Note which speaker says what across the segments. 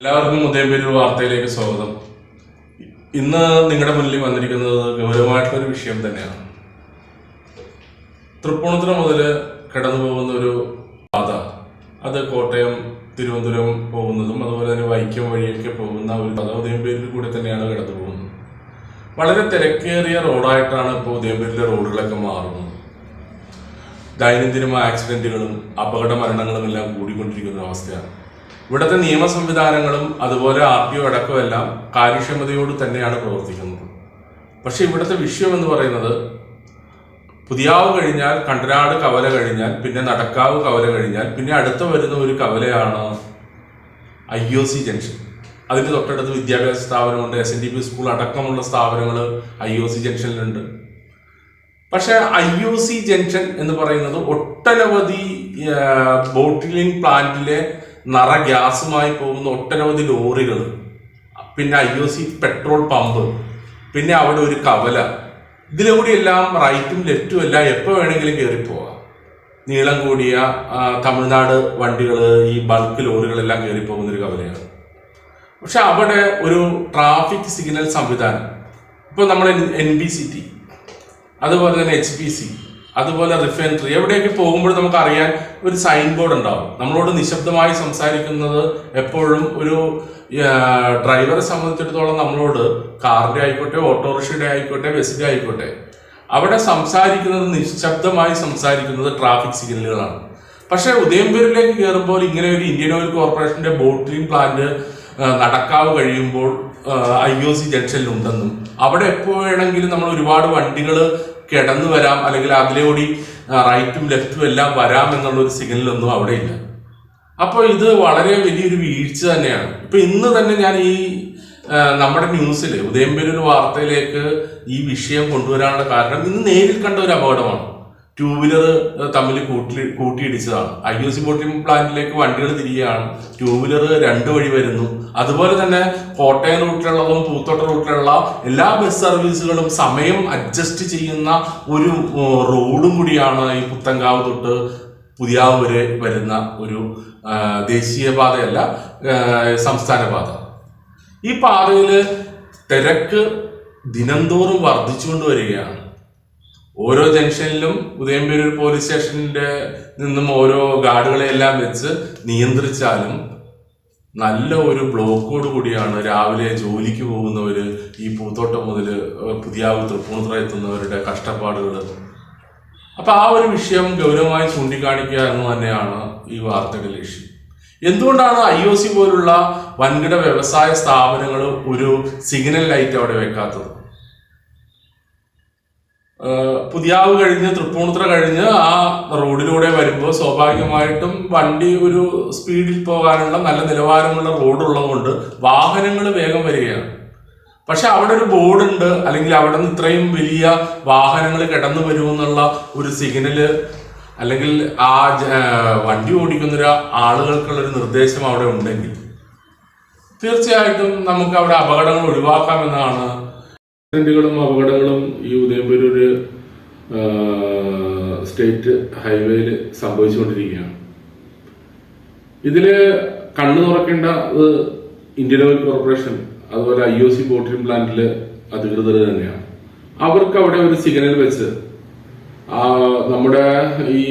Speaker 1: എല്ലാവർക്കും ഉദയംപേരൂർ വാർത്തയിലേക്ക് സ്വാഗതം. ഇന്ന് നിങ്ങളുടെ മുന്നിൽ വന്നിരിക്കുന്നത് ഗൗരവമായിട്ടുള്ളൊരു വിഷയം തന്നെയാണ്. തൃപ്പൂണിത്തുറ മുതൽ കടന്നു പോകുന്ന ഒരു പാത, അത് കോട്ടയം തിരുവനന്തപുരം പോകുന്നതും അതുപോലെ തന്നെ വൈക്കം വഴിയൊക്കെ പോകുന്ന ഒരു പാത ഉദയംപേരൂരിൽ കൂടെ തന്നെയാണ് കടന്നു പോകുന്നത്. വളരെ തിരക്കേറിയ റോഡായിട്ടാണ് ഇപ്പോൾ ഉദയംപേരൂരിലെ റോഡുകളൊക്കെ മാറുന്നത്. ദൈനംദിനമായ ആക്സിഡന്റുകളും അപകട മരണങ്ങളും എല്ലാം കൂടിക്കൊണ്ടിരിക്കുന്ന അവസ്ഥയാണ്. ഇവിടുത്തെ നിയമ സംവിധാനങ്ങളും അതുപോലെ RTO അടക്കമെല്ലാം കാര്യക്ഷമതയോട് തന്നെയാണ് പ്രവർത്തിക്കുന്നത്. പക്ഷെ ഇവിടുത്തെ വിഷയം എന്ന് പറയുന്നത്, പുതിയാവ് കഴിഞ്ഞാൽ കണ്ടനാട് കവല കഴിഞ്ഞാൽ പിന്നെ നടക്കാവ് കവല കഴിഞ്ഞാൽ പിന്നെ അടുത്ത് വരുന്ന ഒരു കവലയാണ് IOC ജംഗ്ഷൻ. അതിന് തൊട്ടടുത്ത് വിദ്യാഭ്യാസ സ്ഥാപനമുണ്ട്, SNDP സ്കൂൾ അടക്കമുള്ള സ്ഥാപനങ്ങൾ IOC ജംഗ്ഷനിലുണ്ട്. പക്ഷെ IOC ജംഗ്ഷൻ എന്ന് പറയുന്നത് ഒട്ടനവധി ബോട്ടിലിംഗ് പ്ലാന്റിലെ ഗ്യാസുമായി പോകുന്ന ഒട്ടനവധി ലോറികൾ, പിന്നെ IOC പെട്രോൾ പമ്പ്, പിന്നെ അവിടെ ഒരു കവല, ഇതിലൂടെ എല്ലാം റൈറ്റും ലെഫ്റ്റും എല്ലാം എപ്പോൾ വേണമെങ്കിലും കയറിപ്പോവാം. നീളം കൂടിയ തമിഴ്നാട് വണ്ടികൾ, ഈ ബൾക്ക് ലോറികളെല്ലാം കയറിപ്പോകുന്നൊരു കവലയാണ്. പക്ഷെ അവിടെ ഒരു ട്രാഫിക് സിഗ്നൽ സംവിധാനം, ഇപ്പോൾ നമ്മുടെ NBCT, അതുപോലെ തന്നെ HPC, അതുപോലെ റിഫൈനറി, എവിടെയൊക്കെ പോകുമ്പോൾ നമുക്കറിയാൻ ഒരു സൈൻ ബോർഡ് ഉണ്ടാവും. നമ്മളോട് നിശബ്ദമായി സംസാരിക്കുന്നത് എപ്പോഴും ഒരു ഡ്രൈവറെ സംബന്ധിച്ചിടത്തോളം നമ്മളോട്, കാറിന്റെ ആയിക്കോട്ടെ, ഓട്ടോറിക്ഷയുടെ ആയിക്കോട്ടെ, ബസ്സിന്റെ ആയിക്കോട്ടെ, അവിടെ സംസാരിക്കുന്നത്, നിശബ്ദമായി സംസാരിക്കുന്നത് ട്രാഫിക് സിഗ്നലുകളാണ്. പക്ഷെ ഉദയംപേരൂരിലേക്ക് കയറുമ്പോൾ ഇങ്ങനെ ഒരു ഇന്ത്യൻ ഓയിൽ കോർപ്പറേഷന്റെ ബോട്ടിലിംഗ് പ്ലാന്റ് നടക്കാവ് കഴിയുമ്പോൾ IOC ജംഗ്ഷനിൽ ഉണ്ടെന്നും അവിടെ എപ്പോൾ വേണമെങ്കിലും നമ്മൾ ഒരുപാട് വണ്ടികൾ കിടന്നു വരാം, അല്ലെങ്കിൽ അതിലൂടെ റൈറ്റും ലെഫ്റ്റും എല്ലാം വരാം എന്നുള്ളൊരു സിഗ്നലൊന്നും അവിടെ ഇല്ല. അപ്പോൾ ഇത് വളരെ വലിയൊരു വീഴ്ച തന്നെയാണ്. ഇപ്പൊ ഇന്ന് തന്നെ ഞാൻ ഈ നമ്മുടെ ന്യൂസിൽ ഉദയംപേരൂർ വാർത്തയിലേക്ക് ഈ വിഷയം കൊണ്ടുവരാനുള്ള കാരണം, ഇന്ന് നേരിൽ കണ്ട ഒരു അപകടമാണ്. 2 വീലർ തമ്മിൽ കൂട്ടിയിടിച്ചതാണ്. IOC ബോട്ടിംഗ് പ്ലാന്റിലേക്ക് വണ്ടികൾ തിരികെയാണ്, 2 വീലർ 2 വഴി വരുന്നു. അതുപോലെ തന്നെ കോട്ടയം റൂട്ടിലുള്ളതും പൂത്തോട്ട റൂട്ടിലുള്ള എല്ലാ ബസ് സർവീസുകളും സമയം അഡ്ജസ്റ്റ് ചെയ്യുന്ന ഒരു റോഡും കൂടിയാണ് ഈ പുത്തങ്കാവ് തൊട്ട് പുതിയാവ് വരെ വരുന്ന ഒരു ദേശീയപാതയല്ല, സംസ്ഥാന പാത. ഈ പാതയിൽ തിരക്ക് ദിനംതോറും വർദ്ധിച്ചുകൊണ്ട് വരികയാണ്. ഓരോ ജംഗ്ഷനിലും ഉദയംപേരൂർ പോലീസ് സ്റ്റേഷനിന്റെ നിന്നും ഓരോ ഗാർഡുകളെല്ലാം വെച്ച് നിയന്ത്രിച്ചാലും നല്ല ഒരു ബ്ലോക്കോട് കൂടിയാണ് രാവിലെ ജോലിക്ക് പോകുന്നവര്, ഈ പൂത്തോട്ടം മുതൽ പുതിയാവ് തൃപ്പൂണിത്തുറ എത്തുന്നവരുടെ കഷ്ടപ്പാടുകൾ. അപ്പൊ ആ ഒരു വിഷയം ഗൗരവമായി ചൂണ്ടിക്കാണിക്കുക എന്ന് തന്നെയാണ് ഈ വാർത്തയുടെ ലക്ഷ്യം. എന്തുകൊണ്ടാണ് IOC പോലുള്ള വൻകിട വ്യവസായ സ്ഥാപനങ്ങൾ ഒരു സിഗ്നൽ ലൈറ്റ് അവിടെ വെക്കാത്തത്? പുതിയാവ് കഴിഞ്ഞ് തൃപ്പൂണിത്തുറ കഴിഞ്ഞ് ആ റോഡിലൂടെ വരുമ്പോൾ സ്വാഭാവികമായിട്ടും വണ്ടി ഒരു സ്പീഡിൽ പോകാനുള്ള നല്ല നിലവാരമുള്ള റോഡുള്ളത് കൊണ്ട് വാഹനങ്ങൾ വേഗം വരികയാണ്. പക്ഷെ അവിടെ ഒരു ബോർഡുണ്ട്, അല്ലെങ്കിൽ അവിടെ നിന്ന് ഇത്രയും വലിയ വാഹനങ്ങൾ കടന്നു വരുമെന്നുള്ള ഒരു സിഗ്നല്, അല്ലെങ്കിൽ ആ വണ്ടി ഓടിക്കുന്ന ആളുകൾക്കുള്ളൊരു നിർദ്ദേശം അവിടെ ഉണ്ടെങ്കിൽ തീർച്ചയായിട്ടും നമുക്ക് അവിടെ അപകടങ്ങൾ ഒഴിവാക്കാമെന്നാണ്. ആക്സിഡന്റുകളും അപകടങ്ങളും ഈ ഉദയംപേരൂര് സ്റ്റേറ്റ് ഹൈവേയിൽ സംഭവിച്ചുകൊണ്ടിരിക്കുകയാണ്. ഇതില് കണ്ണു തുറക്കേണ്ടത് ഇന്ത്യൻ ഓയിൽ കോർപ്പറേഷൻ, അതുപോലെ IOC ബോട്ടിലിംഗ് പ്ലാന്റിലെ അധികൃതർ തന്നെയാണ്. അവർക്ക് അവിടെ ഒരു സിഗ്നൽ വെച്ച് നമ്മുടെ ഈ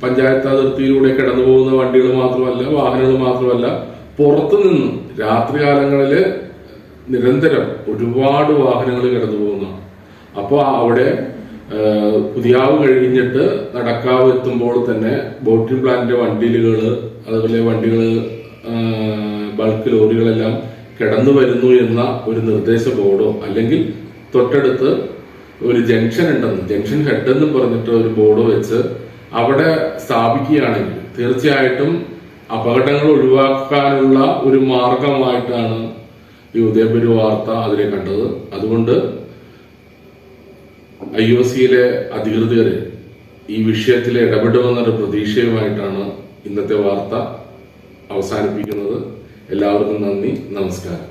Speaker 1: പഞ്ചായത്ത് അതിർത്തിയിലൂടെ കടന്നു പോകുന്ന വണ്ടികൾ മാത്രമല്ല, വാഹനങ്ങൾ മാത്രമല്ല, പുറത്തു നിന്നും രാത്രികാലങ്ങളില് നിരന്തരം ഒരുപാട് വാഹനങ്ങൾ കടന്നു പോകുന്നതാണ്. അപ്പോൾ അവിടെ പുതിയാവ് കഴിഞ്ഞിട്ട് നടക്കാവ് എത്തുമ്പോൾ തന്നെ ബോട്ടിംഗ് പ്ലാന്റിന്റെ വണ്ടികൾ, അതുപോലെ വണ്ടികൾ, ബൾക്ക് ലോറികളെല്ലാം കിടന്നു വരുന്നു എന്ന ഒരു നിർദ്ദേശ ബോർഡോ, അല്ലെങ്കിൽ തൊട്ടടുത്ത് ഒരു ജംഗ്ഷൻ ഉണ്ടെന്ന്, ജംഗ്ഷൻ ഹെഡ് എന്നും പറഞ്ഞിട്ട് ഒരു ബോർഡോ വെച്ച് അവിടെ സ്ഥാപിക്കുകയാണെങ്കിൽ തീർച്ചയായിട്ടും അപകടങ്ങൾ ഒഴിവാക്കാനുള്ള ഒരു മാർഗമായിട്ടാണ് ഈ ഉദയംപേരൂർ വാർത്ത അതിലെ കണ്ടത്. അതുകൊണ്ട് IOCയിലെ അധികൃതർ ഈ വിഷയത്തിൽ ഇടപെടുമെന്നൊരു പ്രതീക്ഷയുമായിട്ടാണ് ഇന്നത്തെ വാർത്ത അവസാനിപ്പിക്കുന്നത്. എല്ലാവർക്കും നന്ദി, നമസ്കാരം.